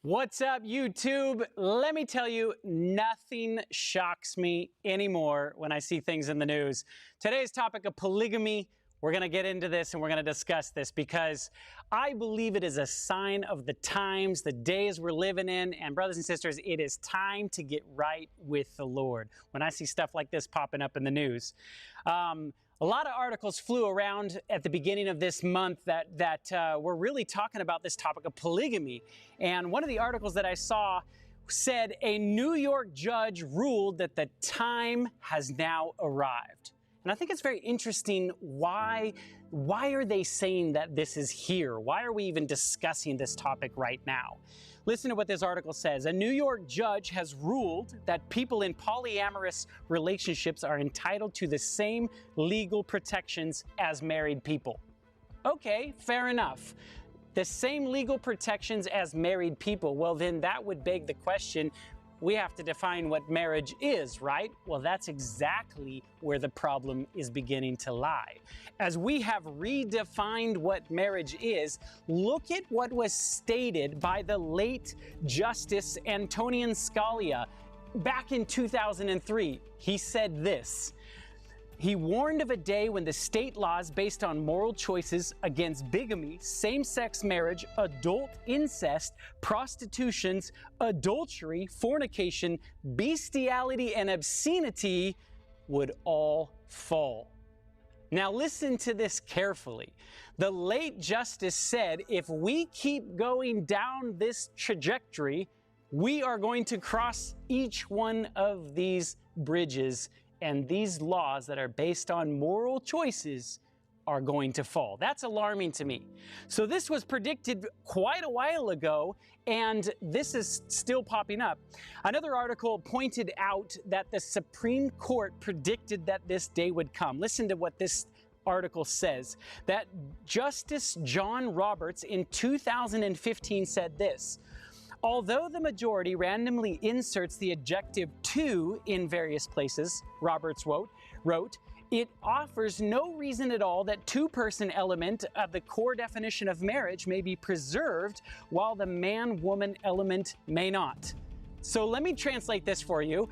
What's up, YouTube? Let me tell you, nothing shocks me anymore when I see things in the news. Today's topic of polygamy, we're going to get into this and we're going to discuss this because I believe it is a sign of the times, the days we're living in. And brothers and sisters, it is time to get right with the Lord. When I see stuff like this popping up in the news, a lot of articles flew around at the beginning of this month that were really talking about this topic of polygamy. And one of the articles that I saw said a New York judge ruled that the time has now arrived. And I think it's very interesting why are they saying that this is here? Why are we even discussing this topic right now? Listen to what this article says. A New York judge has ruled that people in polyamorous relationships are entitled to the same legal protections as married people. Okay, fair enough. The same legal protections as married people. Well, then that would beg the question, we have to define what marriage is, right? Well, that's exactly where the problem is beginning to lie. As we have redefined what marriage is, look at what was stated by the late Justice Antonin Scalia back in 2003. He said this. He warned of a day when the state laws based on moral choices against bigamy, same-sex marriage, adult incest, prostitutions, adultery, fornication, bestiality, and obscenity would all fall. Now listen to this carefully. The late justice said, if we keep going down this trajectory, we are going to cross each one of these bridges, and these laws that are based on moral choices are going to fall. That's alarming to me. So this was predicted quite a while ago, and this is still popping up. Another article pointed out that the Supreme Court predicted that this day would come. Listen to what this article says, that Justice John Roberts in 2015 said this. Although the majority randomly inserts the adjective to in various places, Roberts wrote, it offers no reason at all that two-person element of the core definition of marriage may be preserved while the man-woman element may not. So let me translate this for you.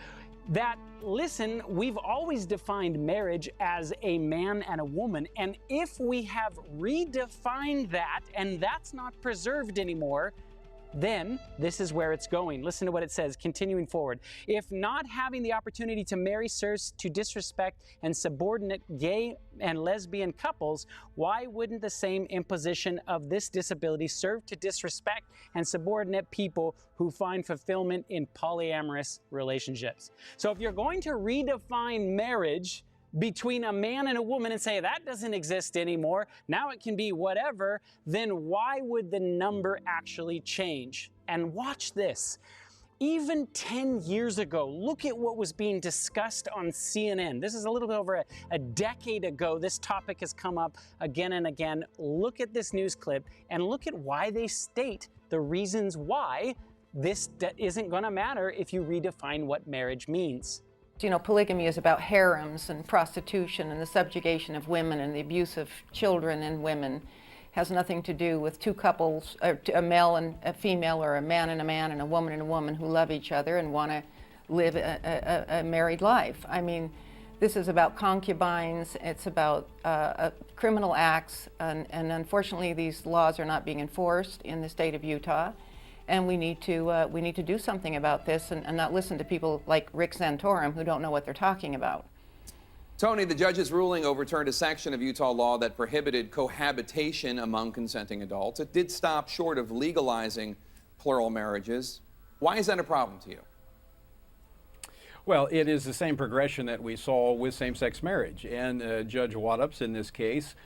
That, listen, we've always defined marriage as a man and a woman, and if we have redefined that and that's not preserved anymore, then this is where it's going. Listen to what it says, continuing forward. If not having the opportunity to marry serves to disrespect and subordinate gay and lesbian couples, why wouldn't the same imposition of this disability serve to disrespect and subordinate people who find fulfillment in polyamorous relationships? So if you're going to redefine marriage between a man and a woman and say that doesn't exist anymore, now it can be whatever, then why would the number actually change? And watch this. Even 10 years ago, look at what was being discussed on CNN. This is a little bit over a decade ago. This topic has come up again and again. Look at this news clip and look at why they state the reasons why this isn't going to matter if you redefine what marriage means. You know, polygamy is about harems and prostitution and the subjugation of women and the abuse of children and women. It has nothing to do with two couples, a male and a female, or a man and a woman and a woman who love each other and want to live a married life. I mean, this is about concubines, it's about criminal acts, and unfortunately these laws are not being enforced in the state of Utah. And we need to do something about this and not listen to people like Rick Santorum who don't know what they're talking about. Tony, the judge's ruling overturned a section of Utah law that prohibited cohabitation among consenting adults. It did stop short of legalizing plural marriages. Why is that a problem to you? Well, it is the same progression that we saw with same-sex marriage. And Judge Waddups, in this case,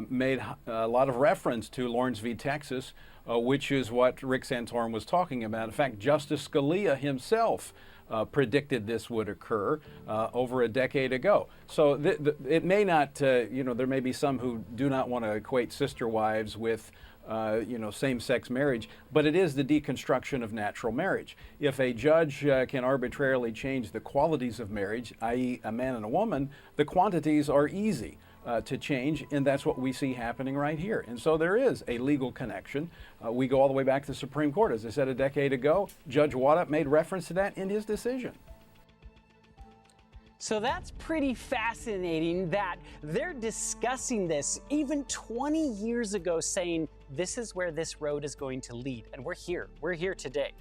made a lot of reference to Lawrence v. Texas, which is what Rick Santorum was talking about. In fact, Justice Scalia himself predicted this would occur over a decade ago. So it may not, there may be some who do not want to equate sister wives with same-sex marriage, but it is the deconstruction of natural marriage. If a judge can arbitrarily change the qualities of marriage, i.e. a man and a woman, the quantities are easy. to change, and that's what we see happening right here. And so there is a legal connection. We go all the way back to the Supreme Court. As I said a decade ago, Judge Waddup made reference to that in his decision. So that's pretty fascinating that they're discussing this even 20 years ago, saying this is where this road is going to lead. And we're here today.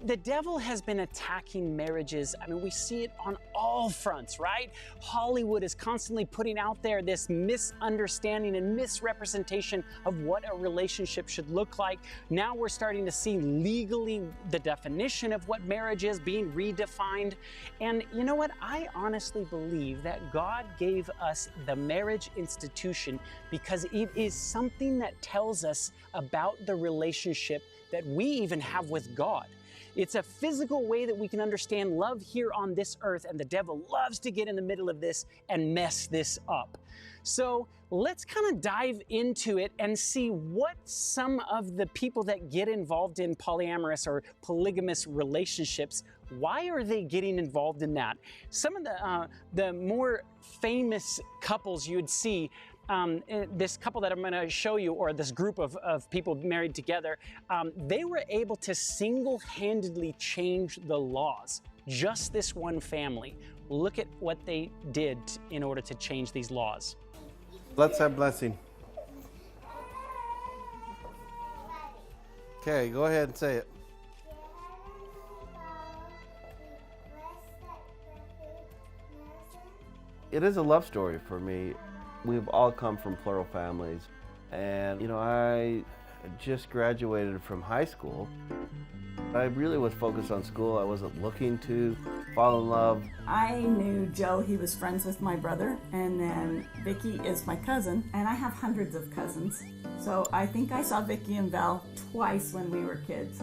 The devil has been attacking marriages. I mean, we see it on all fronts, right? Hollywood is constantly putting out there this misunderstanding and misrepresentation of what a relationship should look like. Now we're starting to see legally the definition of what marriage is being redefined. And you know what? I honestly believe that God gave us the marriage institution because it is something that tells us about the relationship that we even have with God. It's a physical way that we can understand love here on this earth, and the devil loves to get in the middle of this and mess this up. So let's kind of dive into it and see what some of the people that get involved in polyamorous or polygamous relationships, why are they getting involved in that? Some of the more famous couples you'd see, this couple that I'm going to show you, or this group of people married together, they were able to single-handedly change the laws. Just this one family. Look at what they did in order to change these laws. Let's have blessing. Okay, go ahead and say it. It is a love story for me. We've all come from plural families, and you know, I just graduated from high school. I really was focused on school. I wasn't looking to fall in love. I knew Joe, he was friends with my brother, and then Vicky is my cousin, and I have hundreds of cousins. So I think I saw Vicky and Val twice when we were kids.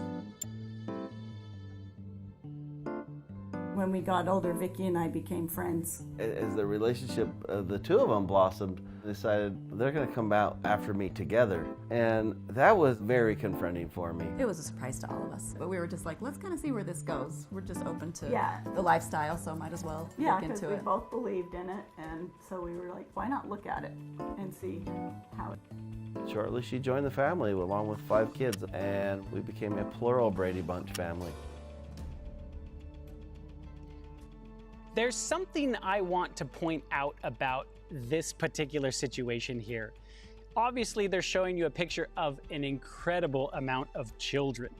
When we got older, Vicky and I became friends. As the relationship of the two of them blossomed, I decided they're going to come out after me together. And that was very confronting for me. It was a surprise to all of us. But we were just like, let's kind of see where this goes. We're just open to Yeah. the lifestyle, so might as well Yeah, look because into we it. both believed in it, and so we were like, why not look at it and see how it... Shortly, she joined the family along with 5 kids, and we became a plural Brady Bunch family. There's something I want to point out about this particular situation here. Obviously, they're showing you a picture of an incredible amount of children.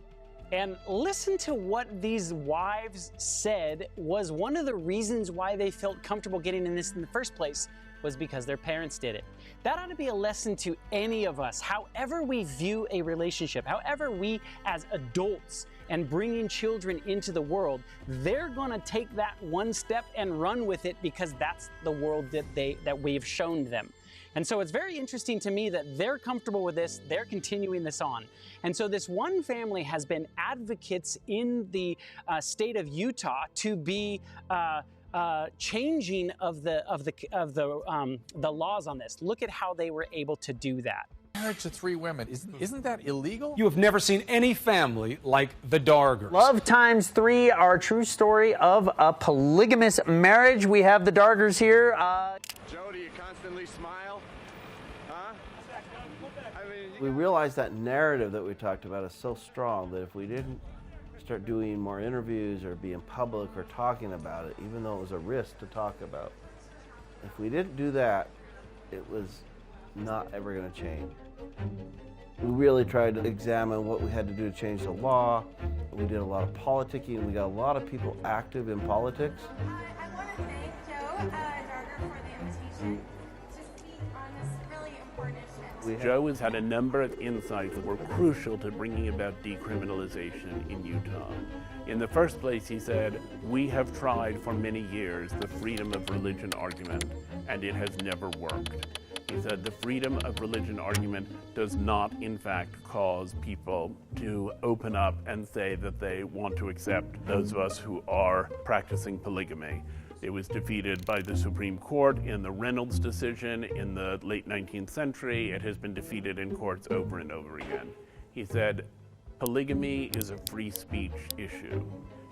And listen to what these wives said was one of the reasons why they felt comfortable getting in this in the first place, was because their parents did it. That ought to be a lesson to any of us. However we view a relationship, however we as adults and bringing children into the world, they're gonna take that one step and run with it because that's the world that we've shown them. And so it's very interesting to me that they're comfortable with this, they're continuing this on. And so this one family has been advocates in the state of Utah to be changing of the laws on this. Look at how they were able to do that. Marriage to 3 women, isn't that illegal? You have never seen any family like the Dargers. Love Times 3, our true story of a polygamous marriage. We have the Dargers here. Joe, do you constantly smile? Huh? We realized that narrative that we talked about is so strong that if we didn't start doing more interviews or be in public or talking about it, even though it was a risk to talk about, if we didn't do that, it was not ever going to change. We really tried to examine what we had to do to change the law. We did a lot of politicking. We got a lot of people active in politics. I want to thank Joe Darger for the invitation to speak on this really important issue. Joe has had a number of insights that were crucial to bringing about decriminalization in Utah. In the first place, he said, we have tried for many years the freedom of religion argument, and it has never worked. He said the freedom of religion argument does not, in fact, cause people to open up and say that they want to accept those of us who are practicing polygamy. It was defeated by the Supreme Court in the Reynolds decision in the late 19th century. It has been defeated in courts over and over again. He said, polygamy is a free speech issue.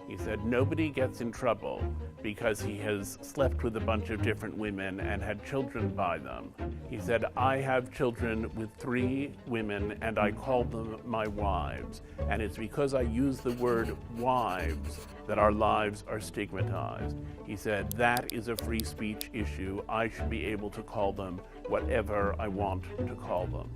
He said, nobody gets in trouble because he has slept with a bunch of different women and had children by them. He said, I have children with 3 women and I call them my wives. And it's because I use the word wives that our lives are stigmatized. He said, that is a free speech issue. I should be able to call them whatever I want to call them.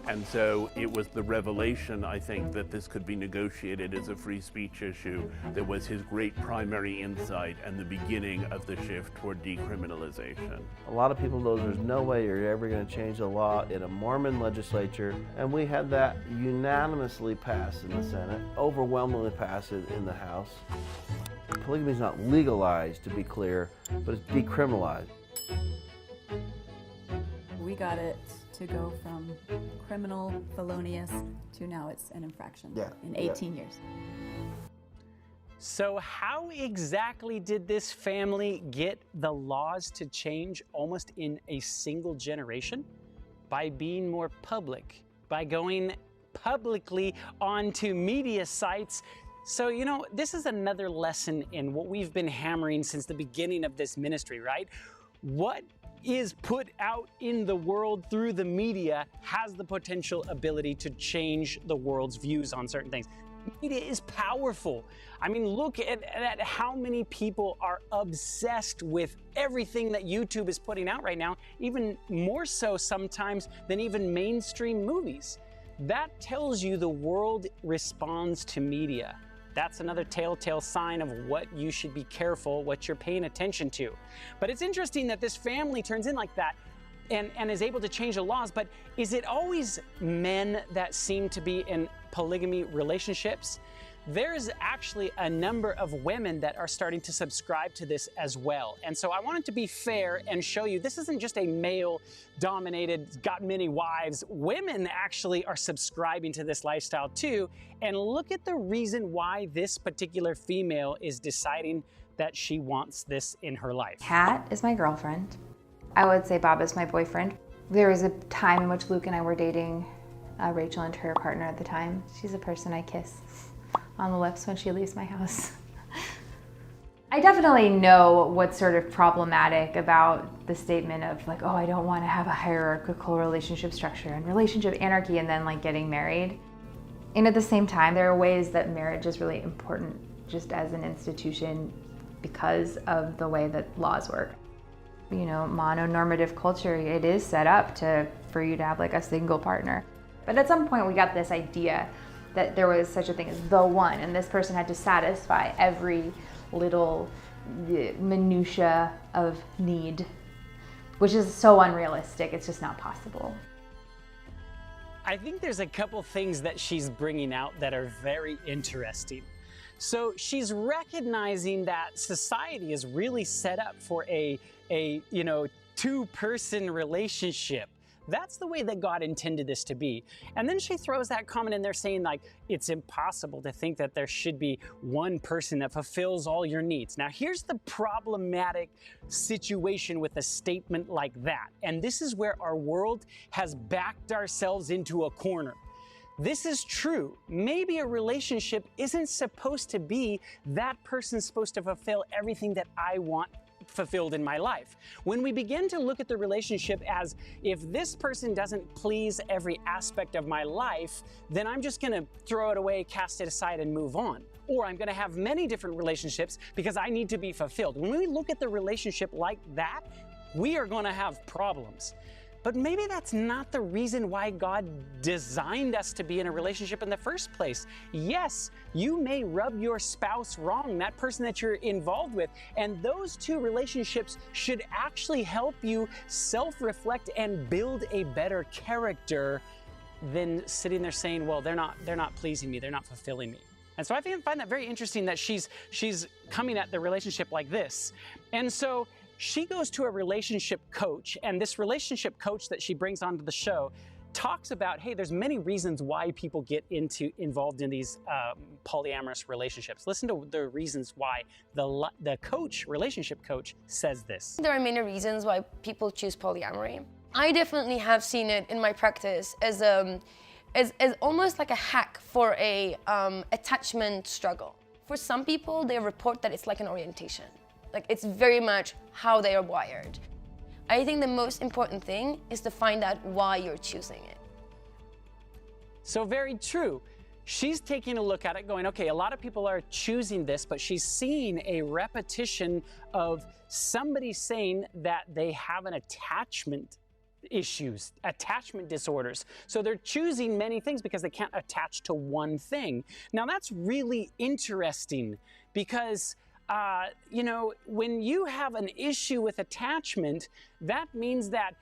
And so it was the revelation, I think, that this could be negotiated as a free speech issue that was his great primary insight and the beginning of the shift toward decriminalization. A lot of people know there's no way you're ever going to change the law in a Mormon legislature, and we had that unanimously passed in the Senate, overwhelmingly passed in the House. Polygamy is not legalized, to be clear, but it's decriminalized. We got it to go from criminal, felonious, to now it's an infraction in 18 years. So how exactly did this family get the laws to change almost in a single generation? By being more public, by going publicly onto media sites. So, you know, this is another lesson in what we've been hammering since the beginning of this ministry, right? What is put out in the world through the media has the potential ability to change the world's views on certain things. Media is powerful. I mean, look at how many people are obsessed with everything that YouTube is putting out right now, even more so sometimes than even mainstream movies. That tells you the world responds to media. That's another telltale sign of what you should be careful, what you're paying attention to. But it's interesting that this family turns in like that and is able to change the laws, but is it always men that seem to be in polygamy relationships? There's actually a number of women that are starting to subscribe to this as well. And so I wanted to be fair and show you this isn't just a male-dominated, got many wives. Women actually are subscribing to this lifestyle too. And look at the reason why this particular female is deciding that she wants this in her life. Kat is my girlfriend. I would say Bob is my boyfriend. There was a time in which Luke and I were dating Rachel and her partner at the time. She's a person I kiss on the lips when she leaves my house. I definitely know what's sort of problematic about the statement of like, oh, I don't want to have a hierarchical relationship structure and relationship anarchy and then like getting married. And at the same time, there are ways that marriage is really important just as an institution because of the way that laws work. You know, mononormative culture, it is set up for you to have like a single partner. But at some point we got this idea that there was such a thing as the one, and this person had to satisfy every little minutia of need, which is so unrealistic, it's just not possible. I think there's a couple things that she's bringing out that are very interesting. So she's recognizing that society is really set up for a two-person relationship. That's the way that God intended this to be. And then she throws that comment in there saying like, it's impossible to think that there should be one person that fulfills all your needs. Now here's the problematic situation with a statement like that. And this is where our world has backed ourselves into a corner. This is true. Maybe a relationship isn't supposed to be that person's supposed to fulfill everything that I want fulfilled in my life. When we begin to look at the relationship as if this person doesn't please every aspect of my life, then I'm just gonna throw it away, cast it aside and move on. Or I'm gonna have many different relationships because I need to be fulfilled. When we look at the relationship like that, we are gonna have problems. But maybe that's not the reason why God designed us to be in a relationship in the first place. Yes, you may rub your spouse wrong, that person that you're involved with, and those two relationships should actually help you self-reflect and build a better character than sitting there saying, well, they're not pleasing me, they're not fulfilling me. And so I find that very interesting that she's coming at the relationship like this. And so she goes to a relationship coach, and this relationship coach that she brings onto the show talks about, hey, there's many reasons why people get involved in these polyamorous relationships. Listen to the reasons why the relationship coach says this. There are many reasons why people choose polyamory. I definitely have seen it in my practice as almost like a hack for a attachment struggle. For some people, they report that it's like an orientation. Like it's very much how they are wired. I think the most important thing is to find out why you're choosing it. So very true. She's taking a look at it going, okay, a lot of people are choosing this, but she's seeing a repetition of somebody saying that they have an attachment issues, attachment disorders. So they're choosing many things because they can't attach to one thing. Now that's really interesting because you know, when you have an issue with attachment, that means that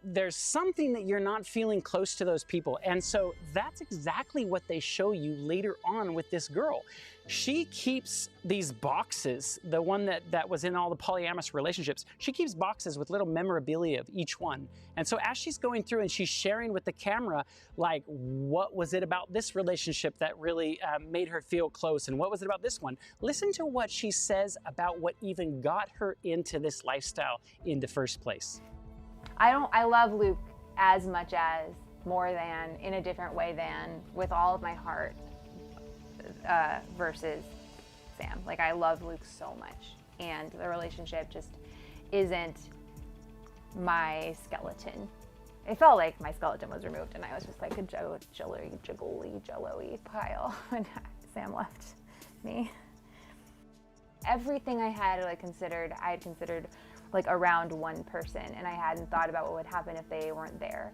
there's something that you're not feeling close to those people. And so that's exactly what they show you later on with this girl. She keeps these boxes, the one that was in all the polyamorous relationships, she keeps boxes with little memorabilia of each one. And so as she's going through and she's sharing with the camera, like, what was it about this relationship that really made her feel close? And what was it about this one? Listen to what she says about what even got her into this lifestyle in the first place. I love Luke as much as, more than, in a different way than, with all of my heart, versus Sam. Like, I love Luke so much, and the relationship just isn't my skeleton. It felt like my skeleton was removed and I was just like a jello-y pile when Sam left me. Everything I had considered like around one person, and I hadn't thought about what would happen if they weren't there.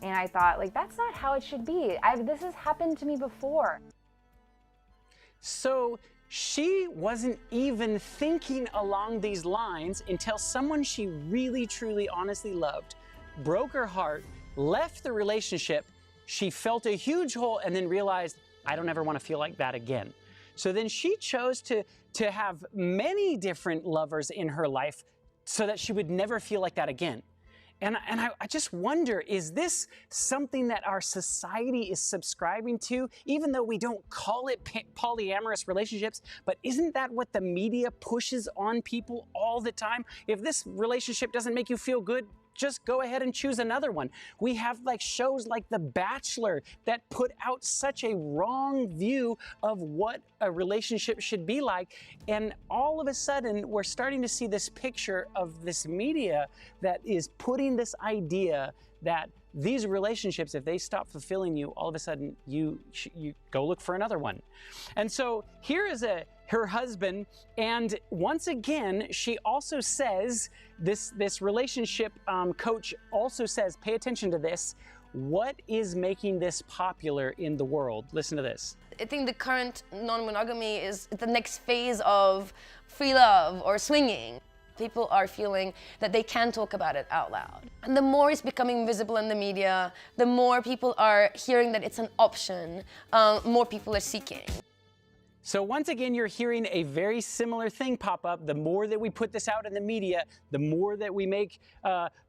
And I thought, like, that's not how it should be. This has happened to me before. So she wasn't even thinking along these lines until someone she really, truly, honestly loved broke her heart, left the relationship. She felt a huge hole and then realized, I don't ever want to feel like that again. So then she chose to have many different lovers in her life so that she would never feel like that again. And I just wonder, is this something that our society is subscribing to, even though we don't call it polyamorous relationships, but isn't that what the media pushes on people all the time? If this relationship doesn't make you feel good, just go ahead and choose another one. We have like shows like The Bachelor that put out such a wrong view of what a relationship should be like. And all of a sudden, we're starting to see this picture of this media that is putting this idea that these relationships, if they stop fulfilling you, all of a sudden you go look for another one. And so here is her husband, and once again, she also says, this relationship coach also says, pay attention to this, what is making this popular in the world? Listen to this. I think the current non-monogamy is the next phase of free love or swinging. People are feeling that they can talk about it out loud. And the more it's becoming visible in the media, the more people are hearing that it's an option, more people are seeking. So once again, you're hearing a very similar thing pop up. The more that we put this out in the media, the more that we make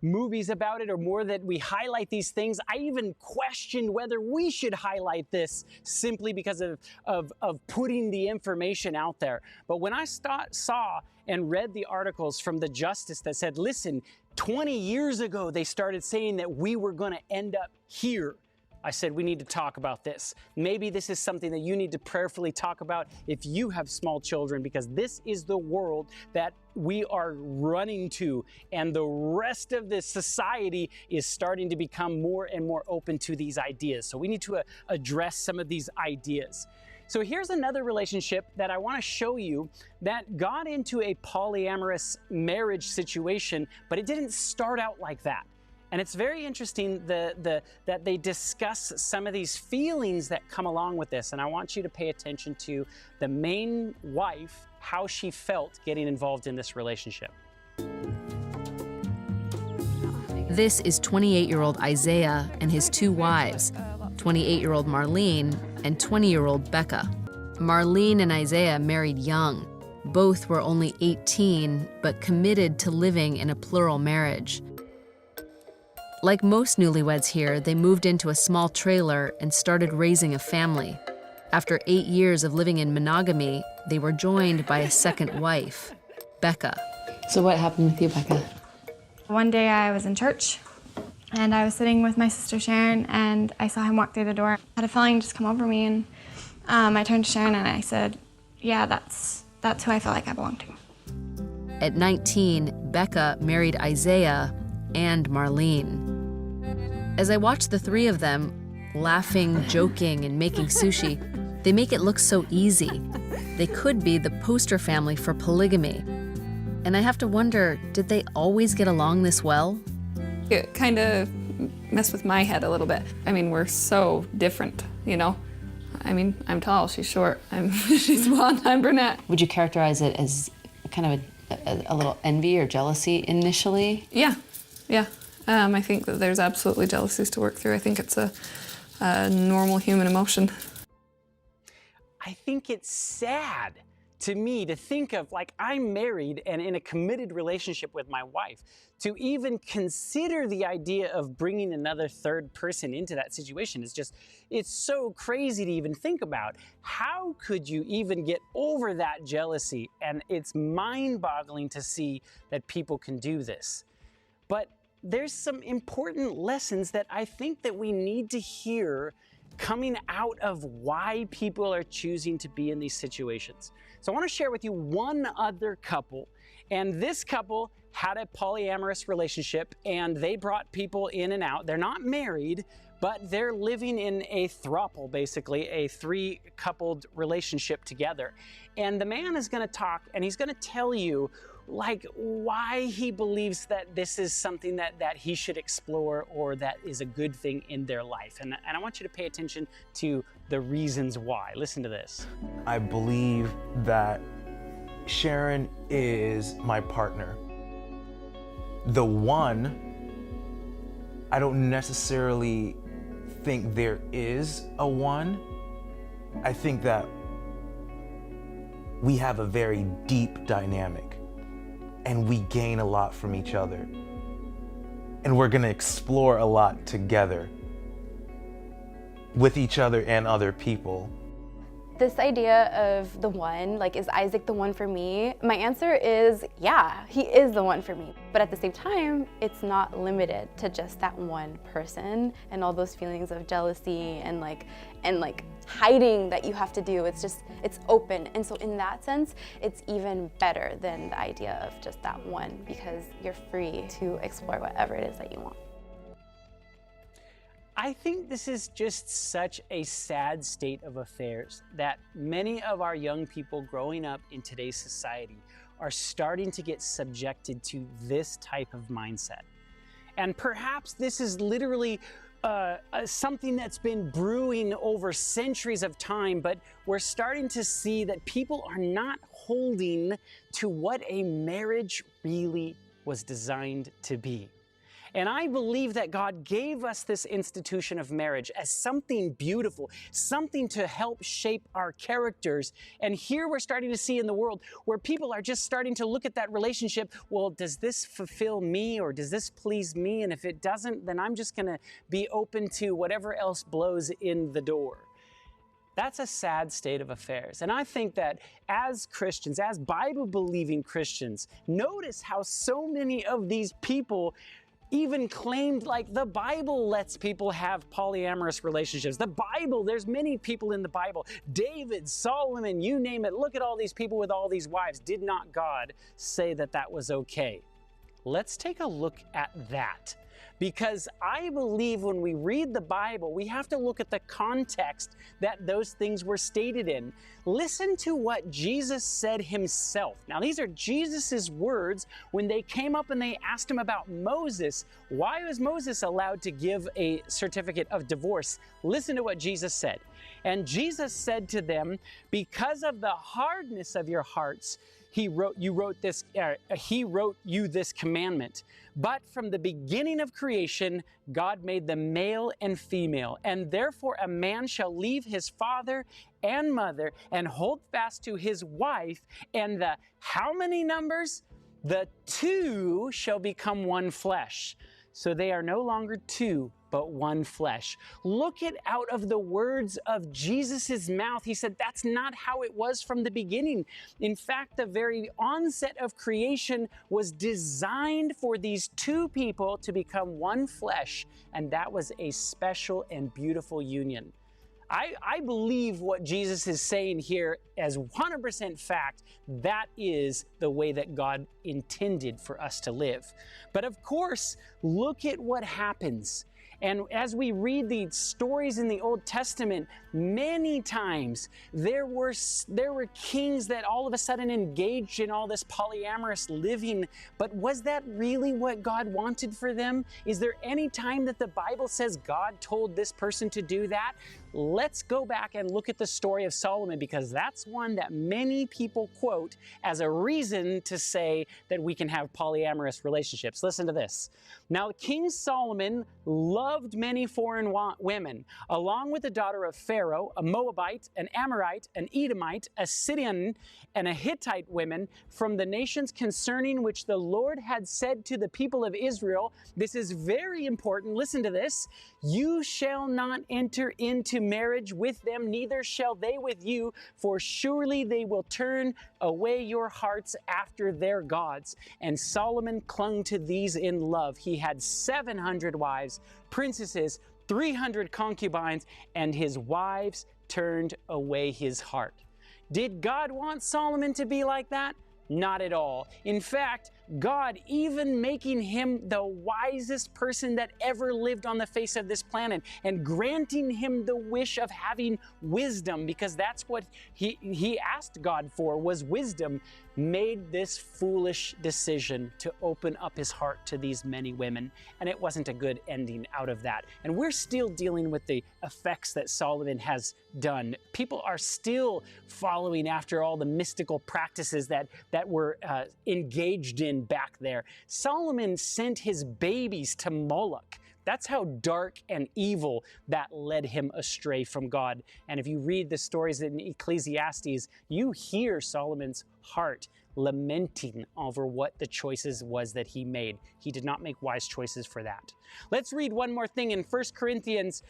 movies about it, or more that we highlight these things. I even questioned whether we should highlight this simply because of putting the information out there. But when I saw and read the articles from the Justice that said, listen, 20 years ago, they started saying that we were going to end up here. I said, we need to talk about this. Maybe this is something that you need to prayerfully talk about if you have small children, because this is the world that we are running to. And the rest of this society is starting to become more and more open to these ideas. So we need to address some of these ideas. So here's another relationship that I want to show you that got into a polyamorous marriage situation, but it didn't start out like that. And it's very interesting that they discuss some of these feelings that come along with this. And I want you to pay attention to the main wife, how she felt getting involved in this relationship. This is 28-year-old Isaiah and his two wives, 28-year-old Marlene and 20-year-old Becca. Marlene and Isaiah married young. Both were only 18, but committed to living in a plural marriage. Like most newlyweds here, they moved into a small trailer and started raising a family. After 8 years of living in monogamy, they were joined by a second wife, Becca. So what happened with you, Becca? One day I was in church, and I was sitting with my sister Sharon, and I saw him walk through the door. I had a feeling just come over me, and I turned to Sharon and I said, yeah, that's who I feel like I belong to. At 19, Becca married Isaiah and Marlene. As I watch the three of them, laughing, joking, and making sushi, they make it look so easy. They could be the poster family for polygamy. And I have to wonder, did they always get along this well? It kind of messed with my head a little bit. I mean, we're so different, you know? I mean, I'm tall, she's short, she's blonde, I'm brunette. Would you characterize it as kind of a little envy or jealousy initially? Yeah. I think that there's absolutely jealousies to work through. I think it's a normal human emotion. I think it's sad to me to think of, like, I'm married and in a committed relationship with my wife. To even consider the idea of bringing another third person into that situation is just, it's so crazy to even think about. How could you even get over that jealousy? And it's mind-boggling to see that people can do this. But there's some important lessons that I think that we need to hear coming out of why people are choosing to be in these situations. So I want to share with you one other couple, and this couple had a polyamorous relationship and they brought people in and out. They're not married, but they're living in a throuple, basically a three-coupled relationship together. And the man is going to talk and he's going to tell you, like, why he believes that this is something that he should explore or that is a good thing in their life. And I want you to pay attention to the reasons why. Listen to this. I believe that Sharon is my partner. The one, I don't necessarily think there is a one. I think that we have a very deep dynamic. And we gain a lot from each other. And we're gonna explore a lot together with each other and other people. This idea of the one, like, is Isaac the one for me? My answer is, yeah, he is the one for me. But at the same time, it's not limited to just that one person and all those feelings of jealousy and hiding that you have to do. It's just, it's open. And so in that sense, it's even better than the idea of just that one, because you're free to explore whatever it is that you want. I think this is just such a sad state of affairs that many of our young people growing up in today's society are starting to get subjected to this type of mindset. And perhaps this is literally something that's been brewing over centuries of time, but we're starting to see that people are not holding to what a marriage really was designed to be. And I believe that God gave us this institution of marriage as something beautiful, something to help shape our characters. And here we're starting to see in the world where people are just starting to look at that relationship. Well, does this fulfill me or does this please me? And if it doesn't, then I'm just going to be open to whatever else blows in the door. That's a sad state of affairs. And I think that as Christians, as Bible-believing Christians, notice how so many of these people even claimed, like, the Bible lets people have polyamorous relationships. The Bible, there's many people in the Bible. David, Solomon, you name it. Look at all these people with all these wives. Did not God say that that was okay? Let's take a look at that. Because I believe when we read the Bible, we have to look at the context that those things were stated in. Listen to what Jesus said himself. Now, these are Jesus's words when they came up and they asked him about Moses. Why was Moses allowed to give a certificate of divorce? Listen to what Jesus said. And Jesus said to them, because of the hardness of your hearts, he wrote you this commandment. But from the beginning of creation, God made them male and female. And therefore a man shall leave his father and mother and hold fast to his wife. And the how many numbers? The two shall become one flesh. So they are no longer two, but one flesh. Look it out of the words of Jesus's mouth. He said that's not how it was from the beginning. In fact, the very onset of creation was designed for these two people to become one flesh, and that was a special and beautiful union. I believe what Jesus is saying here as 100% fact. That is the way that God intended for us to live. But of course, look at what happens. And as we read the stories in the Old Testament, many times there were kings that all of a sudden engaged in all this polyamorous living. But was that really what God wanted for them? Is there any time that the Bible says God told this person to do that? Let's go back and look at the story of Solomon, because that's one that many people quote as a reason to say that we can have polyamorous relationships. Listen to this. Now, King Solomon loved many foreign women, along with the daughter of Pharaoh, a Moabite, an Amorite, an Edomite, a Sidonian, and a Hittite women from the nations concerning which the Lord had said to the people of Israel. This is very important. Listen to this. You shall not enter into marriage with them, neither shall they with you, for surely they will turn away your hearts after their gods. And Solomon clung to these in love. He had 700 wives, princesses, 300 concubines, and his wives turned away his heart. Did God want Solomon to be like that? Not at all. In fact, God, even making him the wisest person that ever lived on the face of this planet and granting him the wish of having wisdom, because that's what he asked God for, was wisdom, made this foolish decision to open up his heart to these many women. And it wasn't a good ending out of that. And we're still dealing with the effects that Solomon has done. People are still following after all the mystical practices that were engaged in back there. Solomon sent his babies to Moloch. That's how dark and evil that led him astray from God. And if you read the stories in Ecclesiastes, you hear Solomon's heart lamenting over what the choices was that he made. He did not make wise choices for that. Let's read one more thing in 1 Corinthians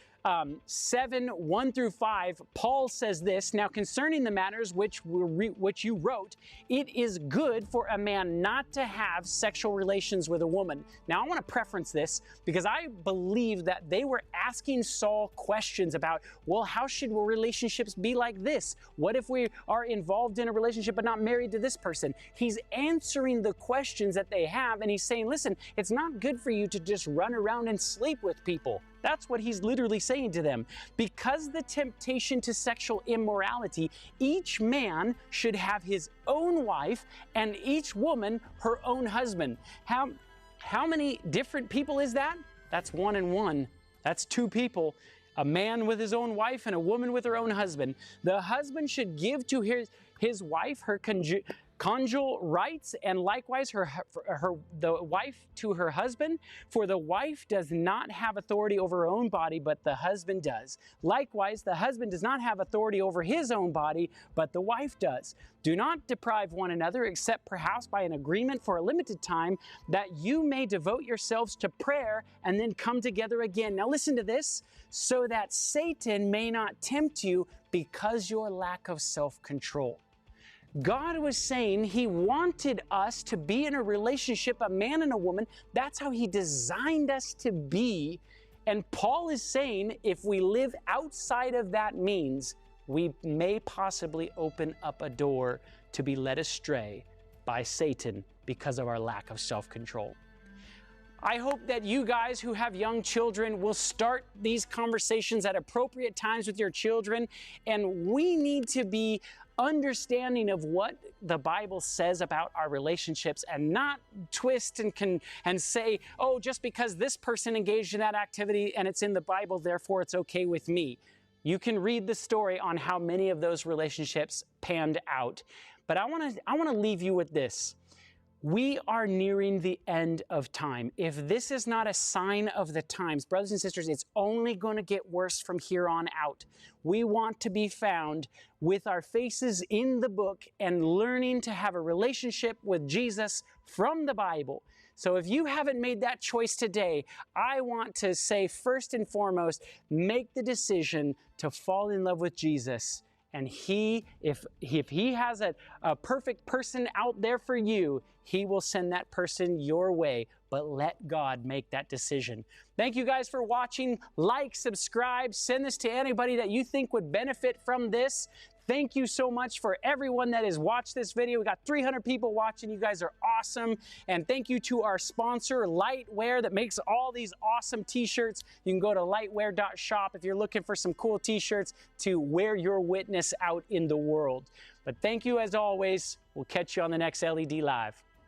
7, 1 through 5. Paul says this, now concerning the matters which you wrote, it is good for a man not to have sexual relations with a woman. Now I want to preference this because I believe that they were asking Saul questions about, well, how should relationships be like this? What if we are involved in a relationship but not married to this person? He's answering the questions that they have, and he's saying, listen, it's not good for you to just run around and sleep with people. That's what he's literally saying to them. Because the temptation to sexual immorality, each man should have his own wife and each woman her own husband. How many different people is that? That's 1 and 1. That's 2 people. A man with his own wife and a woman with her own husband. The husband should give to his wife her conjugal rights, and likewise the wife to her husband. For the wife does not have authority over her own body, but the husband does. Likewise, the husband does not have authority over his own body, but the wife does. Do not deprive one another, except perhaps by an agreement for a limited time, that you may devote yourselves to prayer and then come together again. Now listen to this. So that Satan may not tempt you because your lack of self-control. God was saying he wanted us to be in a relationship, a man and a woman. That's how he designed us to be. And Paul is saying if we live outside of that means, we may possibly open up a door to be led astray by Satan because of our lack of self-control. I hope that you guys who have young children will start these conversations at appropriate times with your children. And we need to be understanding of what the Bible says about our relationships and not twist and say, oh, just because this person engaged in that activity and it's in the Bible, therefore it's okay with me. You can read the story on how many of those relationships panned out. But I want to leave you with this. We are nearing the end of time. If this is not a sign of the times, brothers and sisters, it's only going to get worse from here on out. We want to be found with our faces in the book and learning to have a relationship with Jesus from the Bible. So if you haven't made that choice today, I want to say first and foremost, make the decision to fall in love with Jesus And if he has a perfect person out there for you, he will send that person your way. But let God make that decision. Thank you guys for watching. Like, subscribe, send this to anybody that you think would benefit from this. Thank you so much for everyone that has watched this video. We got 300 people watching. You guys are awesome. And thank you to our sponsor, Lightwear, that makes all these awesome t-shirts. You can go to lightwear.shop if you're looking for some cool t-shirts to wear your witness out in the world. But thank you as always. We'll catch you on the next LED Live.